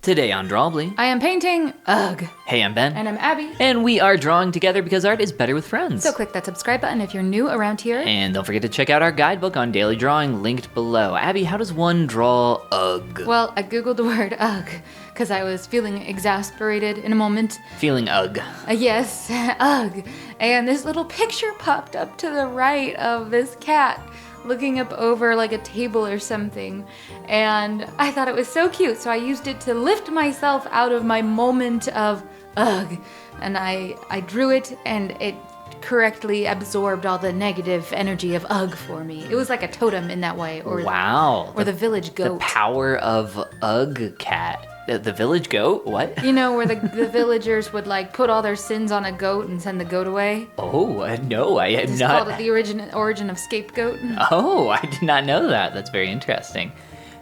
Today on Drawbli. I am painting. Ugh. Hey, I'm Ben. And I'm Abby. And we are drawing together because art is better with friends. So click that subscribe button if you're new around here. And don't forget to check out our guidebook on daily drawing linked below. Abby, how does one draw ugh? Well, I googled the word ugh because I was feeling exasperated in a moment. Feeling ugh. Yes, ugh. And this little picture popped up to the right of this cat looking up over like a table or something, and I thought it was so cute, so I used it to lift myself out of my moment of ugh, and I drew it, and it correctly absorbed all the negative energy of ugh for me. It was like a totem in that way, or wow, or the village goat. The power of ugh cat. The village goat? What? You know, where the villagers would like put all their sins on a goat and send the goat away? Oh, no, I had It's not. called it the origin of scapegoat. Oh, I did not know that. That's very interesting.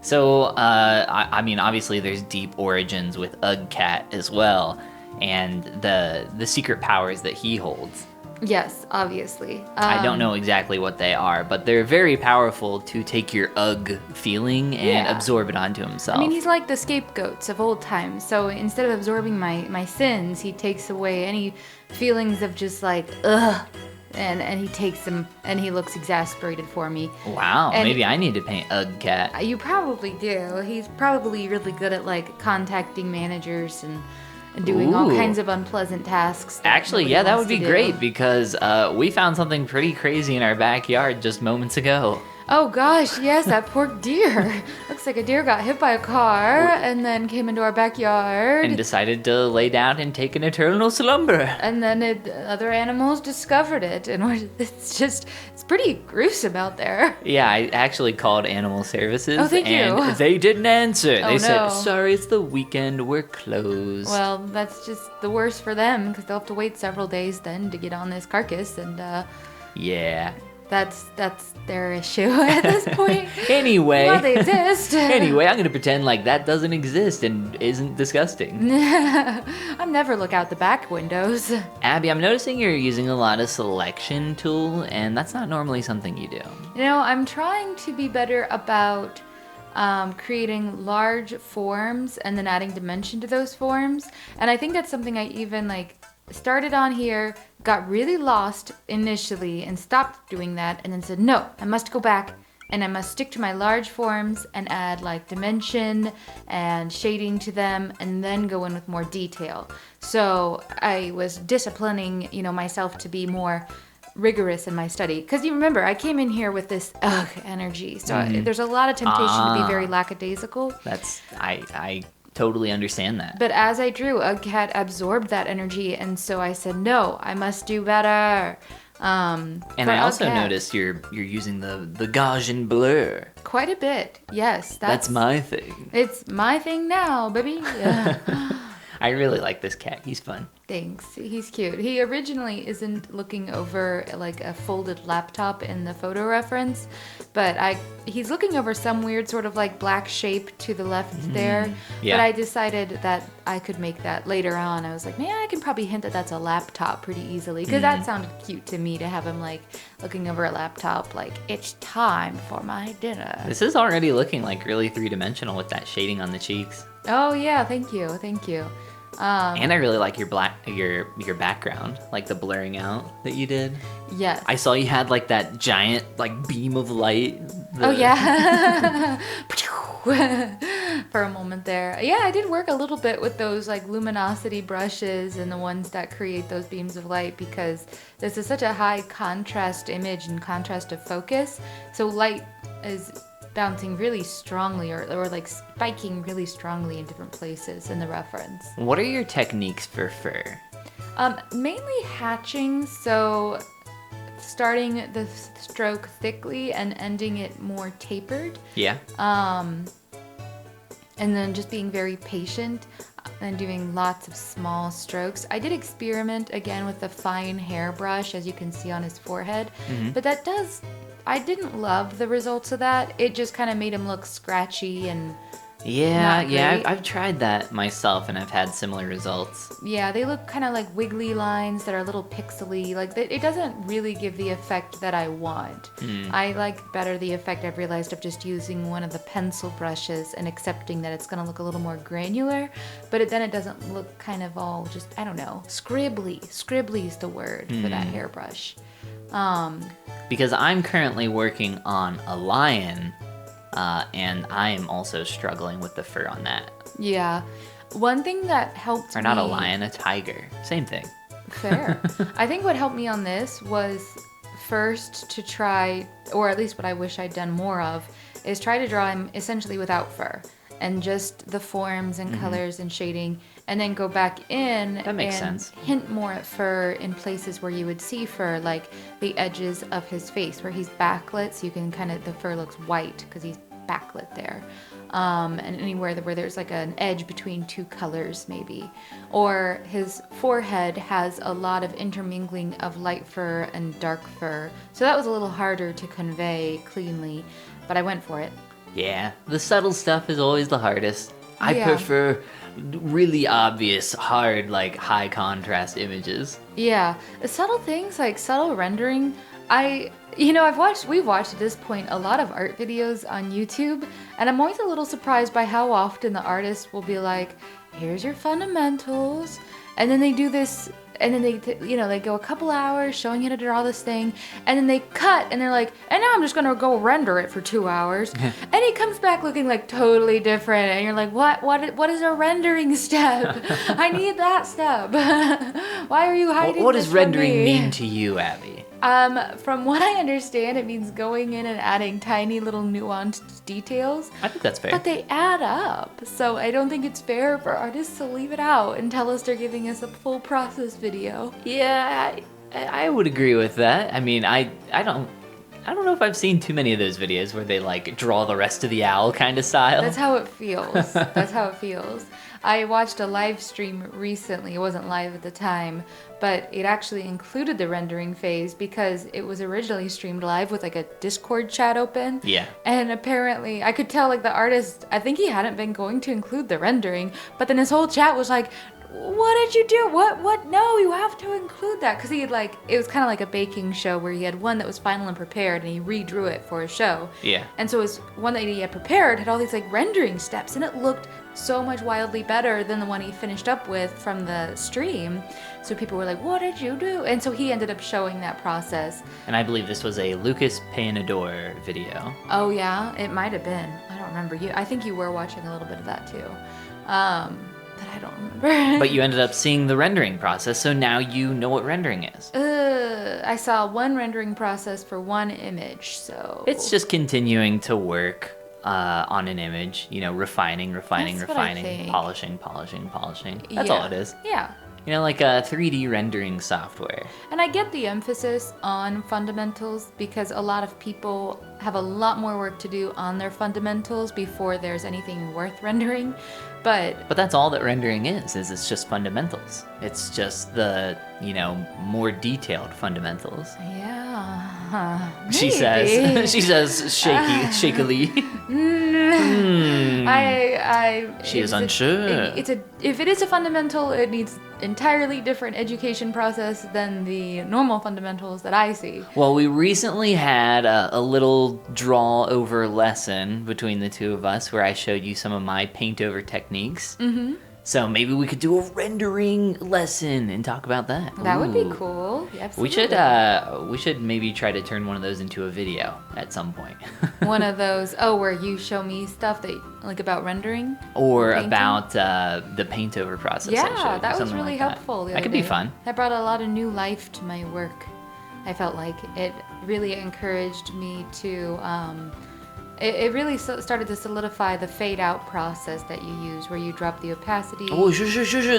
So, I mean, obviously there's deep origins with Ugcat as well, and the secret powers that he holds. Yes, obviously. I don't know exactly what they are, but they're very powerful to take your ugh feeling and absorb it onto himself. I mean, he's like the scapegoats of old times. So instead of absorbing my sins, he takes away any feelings of just like ugh, and he takes them and he looks exasperated for me. Wow, and maybe I need to paint Ugcat. You probably do. He's probably really good at like contacting managers and doing all kinds of unpleasant tasks. Actually, yeah, that would be great because we found something pretty crazy in our backyard just moments ago. Oh gosh, yes, that poor deer. Looks like a deer got hit by a car and then came into our backyard. And decided to lay down and take an eternal slumber. And then other animals discovered it, and it's pretty gruesome out there. Yeah, I actually called animal services. Oh, thank and you. They didn't answer. Oh, they said, no. sorry, it's the weekend, we're closed. Well, that's just the worst for them, because they'll have to wait several days then to get on this carcass, and yeah. That's their issue at this point. Anyway. Well, they exist. Anyway, I'm going to pretend like that doesn't exist and isn't disgusting. I never look out the back windows. Abby, I'm noticing you're using a lot of selection tool, and that's not normally something you do. You know, I'm trying to be better about creating large forms and then adding dimension to those forms. And I think that's something I even started on here, got really lost initially and stopped doing that, and then said, no, I must go back and I must stick to my large forms and add like dimension and shading to them and then go in with more detail. So I was disciplining, myself to be more rigorous in my study, because you remember I came in here with this ugh energy, so there's a lot of temptation to be very lackadaisical. That's I totally understand that. But as I drew, Ugcat absorbed that energy, and so I said, no, I must do better. And I also noticed you're using the Gaussian blur. Quite a bit, yes. That's my thing. It's my thing now, baby. I really like this cat. He's fun. Thanks. He's cute. He originally isn't looking over like a folded laptop in the photo reference, but he's looking over some weird sort of like black shape to the left there. Yeah. But I decided that I could make that later on. I was like, man, I can probably hint that that's a laptop pretty easily, because that sounded cute to me to have him like looking over a laptop like, it's time for my dinner. This is already looking like really three-dimensional with that shading on the cheeks. Oh yeah, thank you. And I really like your background, like the blurring out that you did. Yes. I saw you had like that giant like beam of light. Oh yeah. For a moment there. Yeah, I did work a little bit with those like luminosity brushes and the ones that create those beams of light, because this is such a high contrast image and contrast of focus. So light is bouncing really strongly or like spiking really strongly in different places in the reference. What are your techniques for fur? Mainly hatching, so starting the stroke thickly and ending it more tapered. Yeah. And then just being very patient and doing lots of small strokes. I did experiment again with the fine hairbrush, as you can see on his forehead, but I didn't love the results of that. It just kind of made him look scratchy and Yeah, not yeah, great. I've tried that myself, and I've had similar results. Yeah, they look kind of like wiggly lines that are a little pixely. Like it doesn't really give the effect that I want. I like better the effect I've realized of just using one of the pencil brushes and accepting that it's gonna look a little more granular, but then it doesn't look kind of all just, I don't know, scribbly. Scribbly is the word for that hairbrush. Because I'm currently working on a lion, and I am also struggling with the fur on that. Yeah. One thing that helped Or not me... a lion, a tiger. Same thing. Fair. I think what helped me on this was first to try, or at least what I wish I'd done more of, is try to draw him essentially without fur and just the forms and colors and shading, and then go back in That makes and sense. hint more at fur in places where you would see fur, like the edges of his face where he's backlit, so you can kind of, the fur looks white because he's backlit there. And anywhere where there's like an edge between two colors maybe. Or his forehead has a lot of intermingling of light fur and dark fur. So that was a little harder to convey cleanly, but I went for it. Yeah, the subtle stuff is always the hardest. I Yeah. prefer really obvious, hard, like high contrast images. Yeah, the subtle things like subtle rendering. We've watched at this point a lot of art videos on YouTube, and I'm always a little surprised by how often the artists will be like, here's your fundamentals, and then they do this, and then they go a couple hours showing you how to draw this thing, and then they cut, and they're like, and now I'm just gonna go render it for 2 hours, and he comes back looking like totally different, and you're like, what is a rendering step? I need that step. Why are you hiding What this does from rendering me? mean to you, Abby? From what I understand, it means going in and adding tiny little nuanced details. I think that's fair. But they add up, so I don't think it's fair for artists to leave it out and tell us they're giving us a full process video. Yeah, I would agree with that. I mean, I don't know if I've seen too many of those videos where they like draw the rest of the owl kind of style. That's how it feels. That's how it feels. I watched a live stream recently. It wasn't live at the time, but it actually included the rendering phase because it was originally streamed live with like a Discord chat open. Yeah. And apparently, I could tell like the artist, I think he hadn't been going to include the rendering, but then his whole chat was like, what did you do? What? No, you have to include that. Because he had it was kind of like a baking show where he had one that was final and prepared and he redrew it for a show. Yeah. And so his one that he had prepared had all these like rendering steps and it looked so much wildly better than the one he finished up with from the stream. So people were like, what did you do? And so he ended up showing that process. And I believe this was a Lucas Payanador video. Oh yeah, it might have been. I don't remember. I think you were watching a little bit of that too. But I don't remember. But you ended up seeing the rendering process, so now you know what rendering is. I saw one rendering process for one image, so... It's just continuing to work on an image, refining, That's what I refining, think. polishing. That's all it is. Yeah. Like a 3D rendering software. And I get the emphasis on fundamentals because a lot of people have a lot more work to do on their fundamentals before there's anything worth rendering. But that's all that rendering is it's just fundamentals. It's just the, more detailed fundamentals. yeah, She maybe. says shakily. She is unsure. If it is a fundamental, it needs entirely different education process than the normal fundamentals that I see. Well, we recently had a little draw over lesson between the two of us where I showed you some of my paint over techniques. Mm-hmm. So maybe we could do a rendering lesson and talk about that. That would be Ooh. cool. We Absolutely. should maybe try to turn one of those into a video at some point. One of those, where you show me stuff about rendering? Or painting? about the paint over process. I Yeah, showed you, that was something really like helpful. That could be fun. That brought a lot of new life to my work. I felt like it really encouraged me to. It really started to solidify the fade out process that you use, where you drop the opacity. Oh,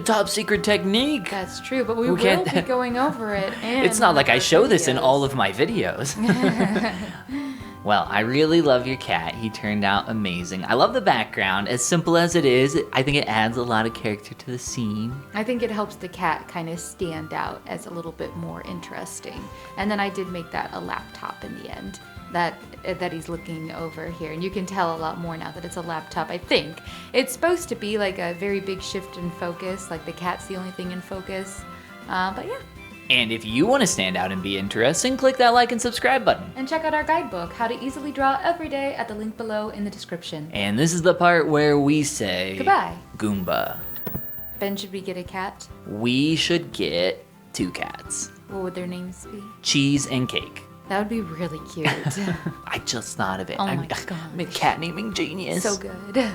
top secret technique. That's true, but we will can't- be going over it. And It's not like I show this in videos. all of my videos. Well, I really love your cat. He turned out amazing. I love the background. As simple as it is, I think it adds a lot of character to the scene. I think it helps the cat kind of stand out as a little bit more interesting. And then I did make that a laptop in the end. that he's looking over here, and you can tell a lot more now that it's a laptop. I think it's supposed to be like a very big shift in focus, like the cat's the only thing in focus. But yeah. And if you want to stand out and be interesting, click that like and subscribe button. And check out our guidebook, How to Easily Draw Every Day, at the link below in the description. And this is the part where we say Goodbye. Goomba. Ben, should we get a cat? We should get 2 cats. What would their names be? Cheese and Cake. That would be really cute. I just thought of it. Oh my I'm a cat naming genius. So good.